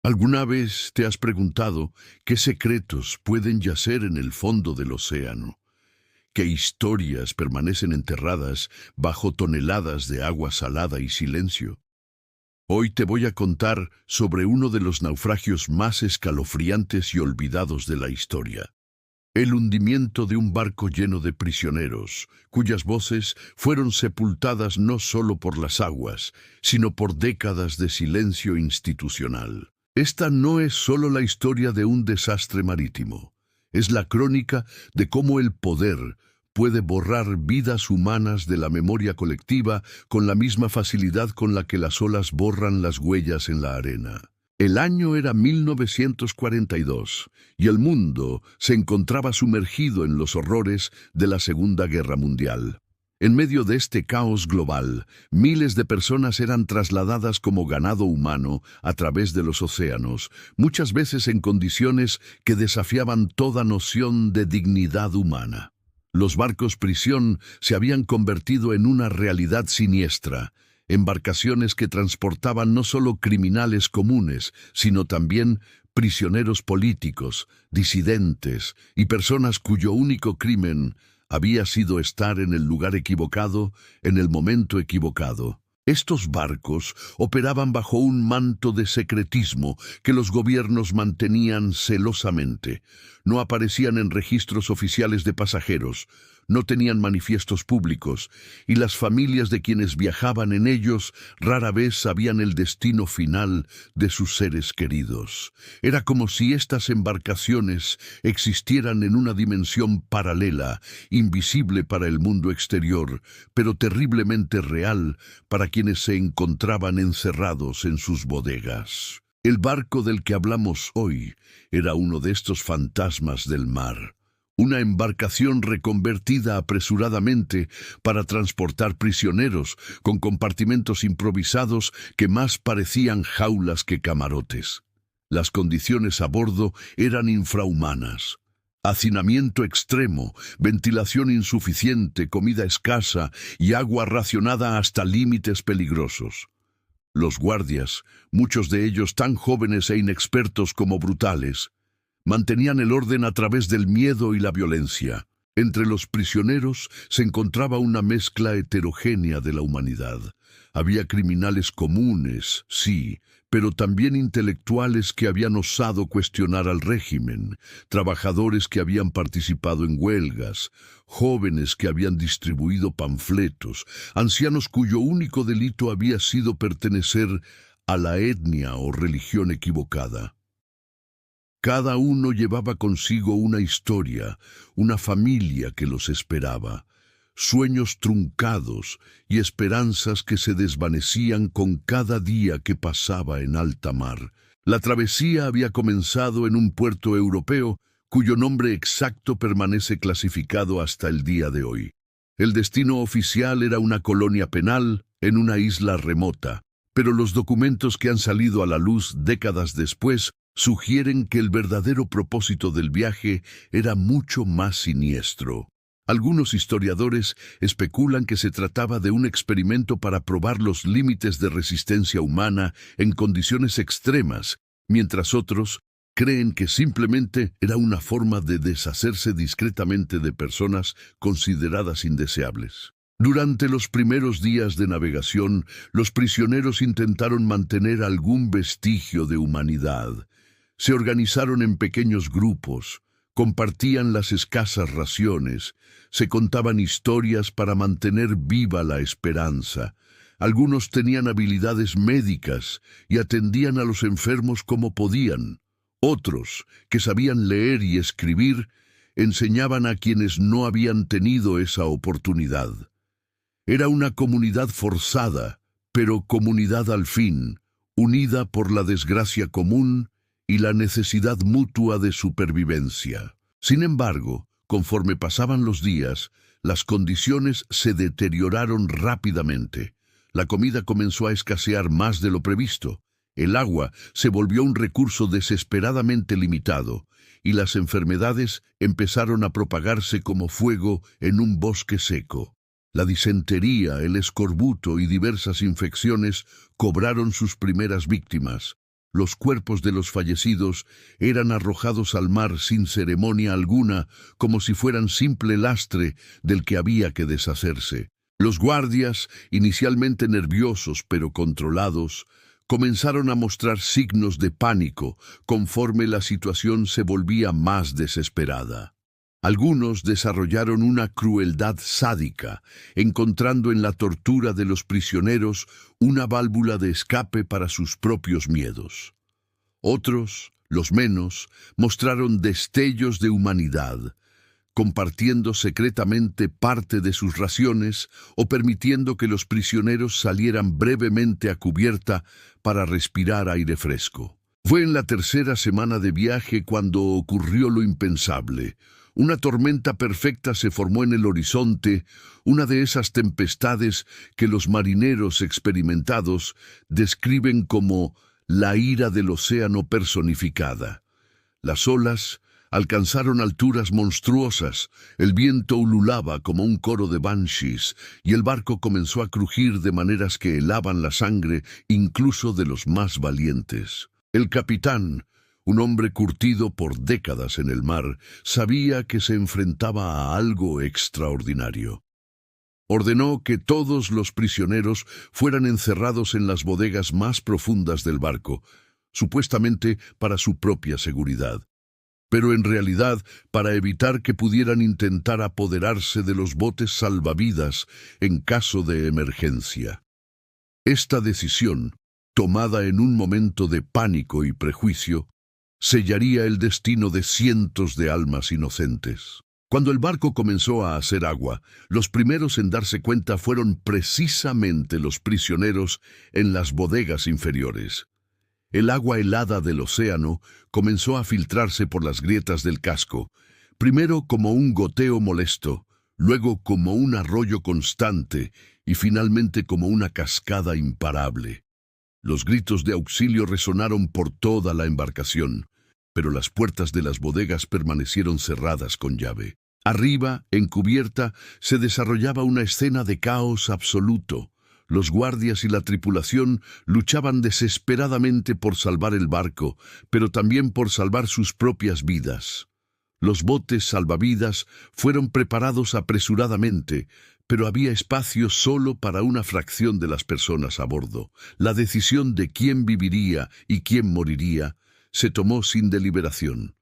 ¿Alguna vez te has preguntado qué secretos pueden yacer en el fondo del océano? ¿Qué historias permanecen enterradas bajo toneladas de agua salada y silencio? Hoy te voy a contar sobre uno de los naufragios más escalofriantes y olvidados de la historia. El hundimiento de un barco lleno de prisioneros, cuyas voces fueron sepultadas no solo por las aguas, sino por décadas de silencio institucional. Esta no es solo la historia de un desastre marítimo, es la crónica de cómo el poder puede borrar vidas humanas de la memoria colectiva con la misma facilidad con la que las olas borran las huellas en la arena. El año era 1942 y el mundo se encontraba sumergido en los horrores de la Segunda Guerra Mundial. En medio de este caos global, miles de personas eran trasladadas como ganado humano a través de los océanos, muchas veces en condiciones que desafiaban toda noción de dignidad humana. Los barcos prisión se habían convertido en una realidad siniestra, embarcaciones que transportaban no solo criminales comunes, sino también prisioneros políticos, disidentes y personas cuyo único crimen había sido estar en el lugar equivocado, en el momento equivocado. Estos barcos operaban bajo un manto de secretismo que los gobiernos mantenían celosamente. No aparecían en registros oficiales de pasajeros, no tenían manifiestos públicos, y las familias de quienes viajaban en ellos rara vez sabían el destino final de sus seres queridos. Era como si estas embarcaciones existieran en una dimensión paralela, invisible para el mundo exterior, pero terriblemente real para quienes se encontraban encerrados en sus bodegas. El barco del que hablamos hoy era uno de estos fantasmas del mar. Una embarcación reconvertida apresuradamente para transportar prisioneros con compartimentos improvisados que más parecían jaulas que camarotes. Las condiciones a bordo eran infrahumanas. Hacinamiento extremo, ventilación insuficiente, comida escasa y agua racionada hasta límites peligrosos. Los guardias, muchos de ellos tan jóvenes e inexpertos como brutales, mantenían el orden a través del miedo y la violencia. Entre los prisioneros se encontraba una mezcla heterogénea de la humanidad. Había criminales comunes, sí, pero también intelectuales que habían osado cuestionar al régimen, trabajadores que habían participado en huelgas, jóvenes que habían distribuido panfletos, ancianos cuyo único delito había sido pertenecer a la etnia o religión equivocada. Cada uno llevaba consigo una historia, una familia que los esperaba, sueños truncados y esperanzas que se desvanecían con cada día que pasaba en alta mar. La travesía había comenzado en un puerto europeo cuyo nombre exacto permanece clasificado hasta el día de hoy. El destino oficial era una colonia penal en una isla remota, pero los documentos que han salido a la luz décadas después sugieren que el verdadero propósito del viaje era mucho más siniestro. Algunos historiadores especulan que se trataba de un experimento para probar los límites de resistencia humana en condiciones extremas, mientras otros creen que simplemente era una forma de deshacerse discretamente de personas consideradas indeseables. Durante los primeros días de navegación, los prisioneros intentaron mantener algún vestigio de humanidad. Se organizaron en pequeños grupos, compartían las escasas raciones, se contaban historias para mantener viva la esperanza. Algunos tenían habilidades médicas y atendían a los enfermos como podían. Otros, que sabían leer y escribir, enseñaban a quienes no habían tenido esa oportunidad. Era una comunidad forzada, pero comunidad al fin, unida por la desgracia común y la necesidad mutua de supervivencia. Sin embargo, conforme pasaban los días, las condiciones se deterioraron rápidamente. La comida comenzó a escasear más de lo previsto. El agua se volvió un recurso desesperadamente limitado, y las enfermedades empezaron a propagarse como fuego en un bosque seco. La disentería, el escorbuto y diversas infecciones cobraron sus primeras víctimas. Los cuerpos de los fallecidos eran arrojados al mar sin ceremonia alguna, como si fueran simple lastre del que había que deshacerse. Los guardias, inicialmente nerviosos pero controlados, comenzaron a mostrar signos de pánico conforme la situación se volvía más desesperada. Algunos desarrollaron una crueldad sádica, encontrando en la tortura de los prisioneros una válvula de escape para sus propios miedos. Otros, los menos, mostraron destellos de humanidad, compartiendo secretamente parte de sus raciones o permitiendo que los prisioneros salieran brevemente a cubierta para respirar aire fresco. Fue en la tercera semana de viaje cuando ocurrió lo impensable. Una tormenta perfecta se formó en el horizonte, una de esas tempestades que los marineros experimentados describen como la ira del océano personificada. Las olas alcanzaron alturas monstruosas, el viento ululaba como un coro de banshees y el barco comenzó a crujir de maneras que helaban la sangre incluso de los más valientes. El capitán, un hombre curtido por décadas en el mar, sabía que se enfrentaba a algo extraordinario. Ordenó que todos los prisioneros fueran encerrados en las bodegas más profundas del barco, supuestamente para su propia seguridad, pero en realidad para evitar que pudieran intentar apoderarse de los botes salvavidas en caso de emergencia. Esta decisión, tomada en un momento de pánico y prejuicio, sellaría el destino de cientos de almas inocentes. Cuando el barco comenzó a hacer agua, los primeros en darse cuenta fueron precisamente los prisioneros en las bodegas inferiores. El agua helada del océano comenzó a filtrarse por las grietas del casco, primero como un goteo molesto, luego como un arroyo constante y finalmente como una cascada imparable. Los gritos de auxilio resonaron por toda la embarcación, pero las puertas de las bodegas permanecieron cerradas con llave. Arriba, en cubierta, se desarrollaba una escena de caos absoluto. Los guardias y la tripulación luchaban desesperadamente por salvar el barco, pero también por salvar sus propias vidas. Los botes salvavidas fueron preparados apresuradamente, pero había espacio solo para una fracción de las personas a bordo. La decisión de quién viviría y quién moriría se tomó sin deliberación.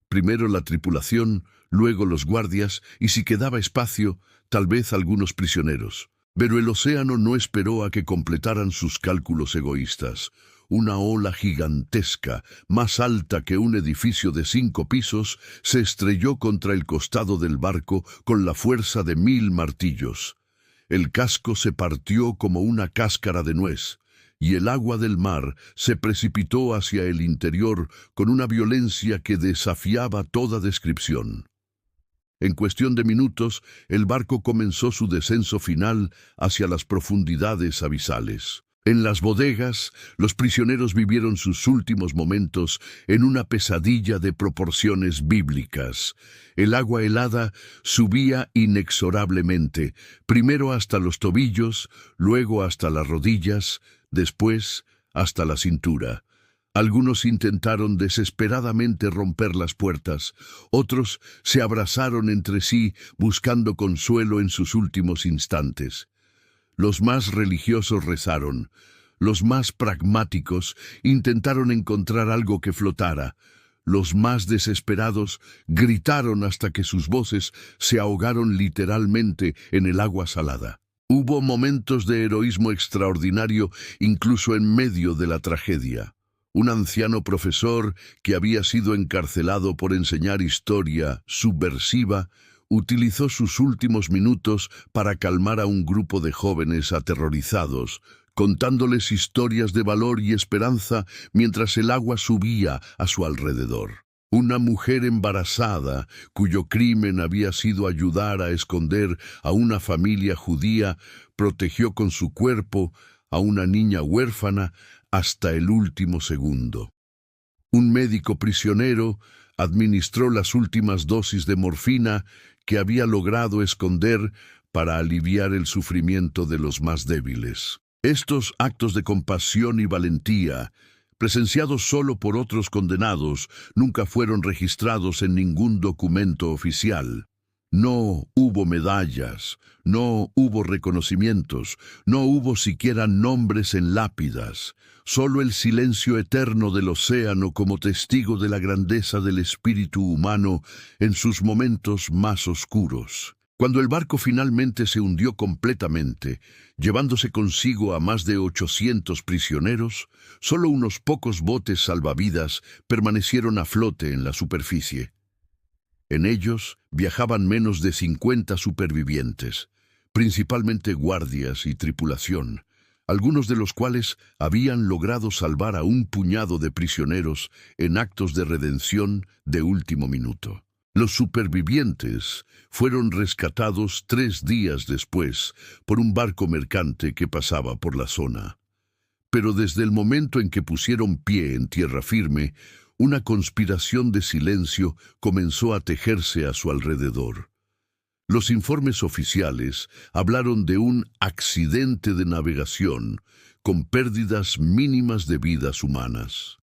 Primero la tripulación, luego los guardias y, si quedaba espacio, tal vez algunos prisioneros. Pero el océano no esperó a que completaran sus cálculos egoístas. Una ola gigantesca, más alta que un edificio de 5 pisos, se estrelló contra el costado del barco con la fuerza de 1000 martillos. El casco se partió como una cáscara de nuez, y el agua del mar se precipitó hacia el interior con una violencia que desafiaba toda descripción. En cuestión de minutos, el barco comenzó su descenso final hacia las profundidades abisales. En las bodegas, los prisioneros vivieron sus últimos momentos en una pesadilla de proporciones bíblicas. El agua helada subía inexorablemente, primero hasta los tobillos, luego hasta las rodillas, después hasta la cintura. Algunos intentaron desesperadamente romper las puertas, otros se abrazaron entre sí buscando consuelo en sus últimos instantes. Los más religiosos rezaron, los más pragmáticos intentaron encontrar algo que flotara, los más desesperados gritaron hasta que sus voces se ahogaron literalmente en el agua salada. Hubo momentos de heroísmo extraordinario incluso en medio de la tragedia. Un anciano profesor que había sido encarcelado por enseñar historia subversiva utilizó sus últimos minutos para calmar a un grupo de jóvenes aterrorizados, contándoles historias de valor y esperanza mientras el agua subía a su alrededor. Una mujer embarazada, cuyo crimen había sido ayudar a esconder a una familia judía, protegió con su cuerpo a una niña huérfana hasta el último segundo. Un médico prisionero administró las últimas dosis de morfina que había logrado esconder para aliviar el sufrimiento de los más débiles. Estos actos de compasión y valentía presenciados solo por otros condenados, nunca fueron registrados en ningún documento oficial. No hubo medallas, no hubo reconocimientos, no hubo siquiera nombres en lápidas, solo el silencio eterno del océano como testigo de la grandeza del espíritu humano en sus momentos más oscuros. Cuando el barco finalmente se hundió completamente, llevándose consigo a más de 800 prisioneros, solo unos pocos botes salvavidas permanecieron a flote en la superficie. En ellos viajaban menos de 50 supervivientes, principalmente guardias y tripulación, algunos de los cuales habían logrado salvar a un puñado de prisioneros en actos de redención de último minuto. Los supervivientes fueron rescatados 3 días después por un barco mercante que pasaba por la zona. Pero desde el momento en que pusieron pie en tierra firme, una conspiración de silencio comenzó a tejerse a su alrededor. Los informes oficiales hablaron de un accidente de navegación con pérdidas mínimas de vidas humanas.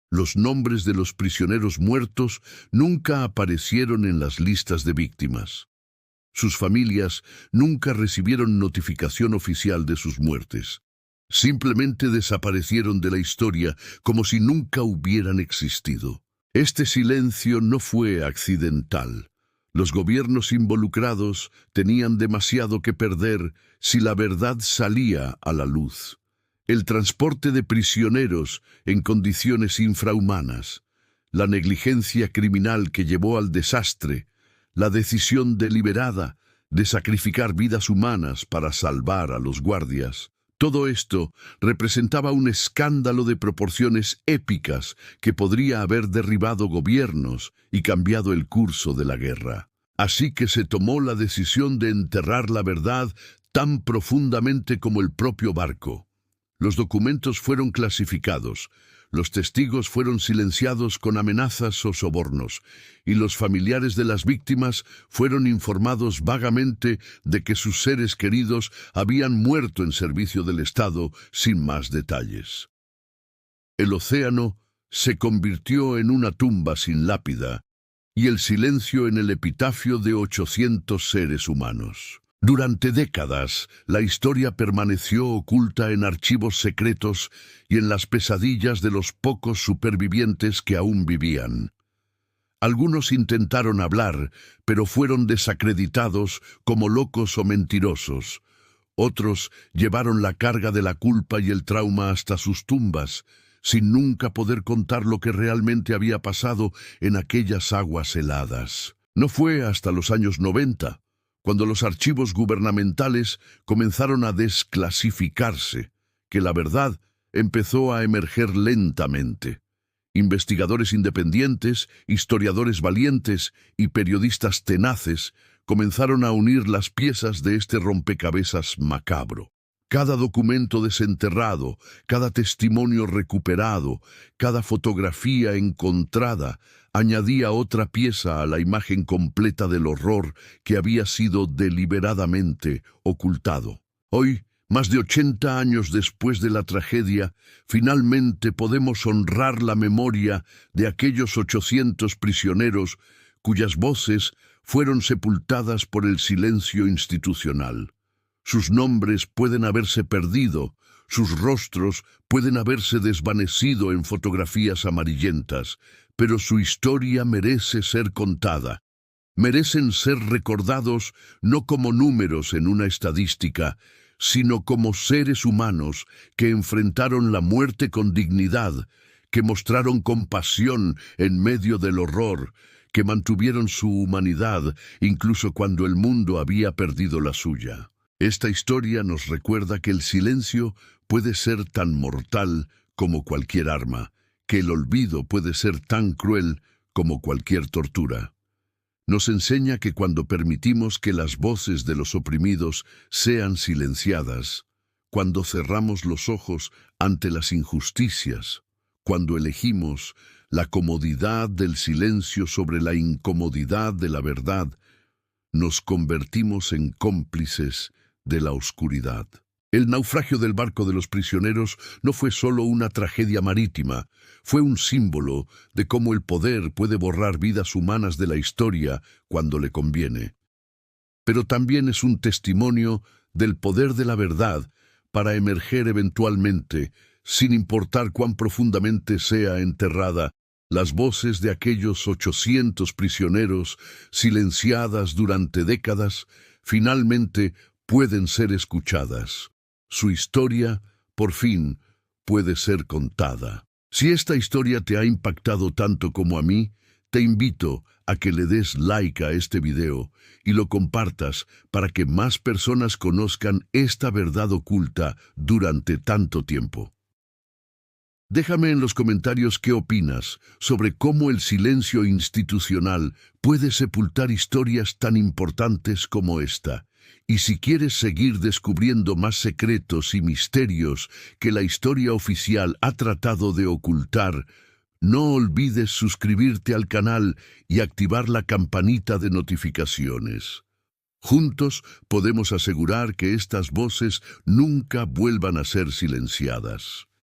Los nombres de los prisioneros muertos nunca aparecieron en las listas de víctimas. Sus familias nunca recibieron notificación oficial de sus muertes. Simplemente desaparecieron de la historia como si nunca hubieran existido. Este silencio no fue accidental. Los gobiernos involucrados tenían demasiado que perder si la verdad salía a la luz. El transporte de prisioneros en condiciones infrahumanas, la negligencia criminal que llevó al desastre, la decisión deliberada de sacrificar vidas humanas para salvar a los guardias. Todo esto representaba un escándalo de proporciones épicas que podría haber derribado gobiernos y cambiado el curso de la guerra. Así que se tomó la decisión de enterrar la verdad tan profundamente como el propio barco. Los documentos fueron clasificados, los testigos fueron silenciados con amenazas o sobornos, y los familiares de las víctimas fueron informados vagamente de que sus seres queridos habían muerto en servicio del Estado sin más detalles. El océano se convirtió en una tumba sin lápida, y el silencio en el epitafio de 800 seres humanos. Durante décadas, la historia permaneció oculta en archivos secretos y en las pesadillas de los pocos supervivientes que aún vivían. Algunos intentaron hablar, pero fueron desacreditados como locos o mentirosos. Otros llevaron la carga de la culpa y el trauma hasta sus tumbas, sin nunca poder contar lo que realmente había pasado en aquellas aguas heladas. No fue hasta los años 90, cuando los archivos gubernamentales comenzaron a desclasificarse, que la verdad empezó a emerger lentamente. Investigadores independientes, historiadores valientes y periodistas tenaces comenzaron a unir las piezas de este rompecabezas macabro. Cada documento desenterrado, cada testimonio recuperado, cada fotografía encontrada, añadía otra pieza a la imagen completa del horror que había sido deliberadamente ocultado. Hoy, más de 80 años después de la tragedia, finalmente podemos honrar la memoria de aquellos 800 prisioneros cuyas voces fueron sepultadas por el silencio institucional. Sus nombres pueden haberse perdido, sus rostros pueden haberse desvanecido en fotografías amarillentas, pero su historia merece ser contada. Merecen ser recordados no como números en una estadística, sino como seres humanos que enfrentaron la muerte con dignidad, que mostraron compasión en medio del horror, que mantuvieron su humanidad incluso cuando el mundo había perdido la suya. Esta historia nos recuerda que el silencio puede ser tan mortal como cualquier arma, que el olvido puede ser tan cruel como cualquier tortura. Nos enseña que cuando permitimos que las voces de los oprimidos sean silenciadas, cuando cerramos los ojos ante las injusticias, cuando elegimos la comodidad del silencio sobre la incomodidad de la verdad, nos convertimos en cómplices de la oscuridad. El naufragio del barco de los prisioneros no fue solo una tragedia marítima, fue un símbolo de cómo el poder puede borrar vidas humanas de la historia cuando le conviene. Pero también es un testimonio del poder de la verdad para emerger eventualmente, sin importar cuán profundamente sea enterrada. Las voces de aquellos 800 prisioneros, silenciadas durante décadas, finalmente pueden ser escuchadas. Su historia, por fin, puede ser contada. Si esta historia te ha impactado tanto como a mí, te invito a que le des like a este video y lo compartas para que más personas conozcan esta verdad oculta durante tanto tiempo. Déjame en los comentarios qué opinas sobre cómo el silencio institucional puede sepultar historias tan importantes como esta. Y si quieres seguir descubriendo más secretos y misterios que la historia oficial ha tratado de ocultar, no olvides suscribirte al canal y activar la campanita de notificaciones. Juntos podemos asegurar que estas voces nunca vuelvan a ser silenciadas.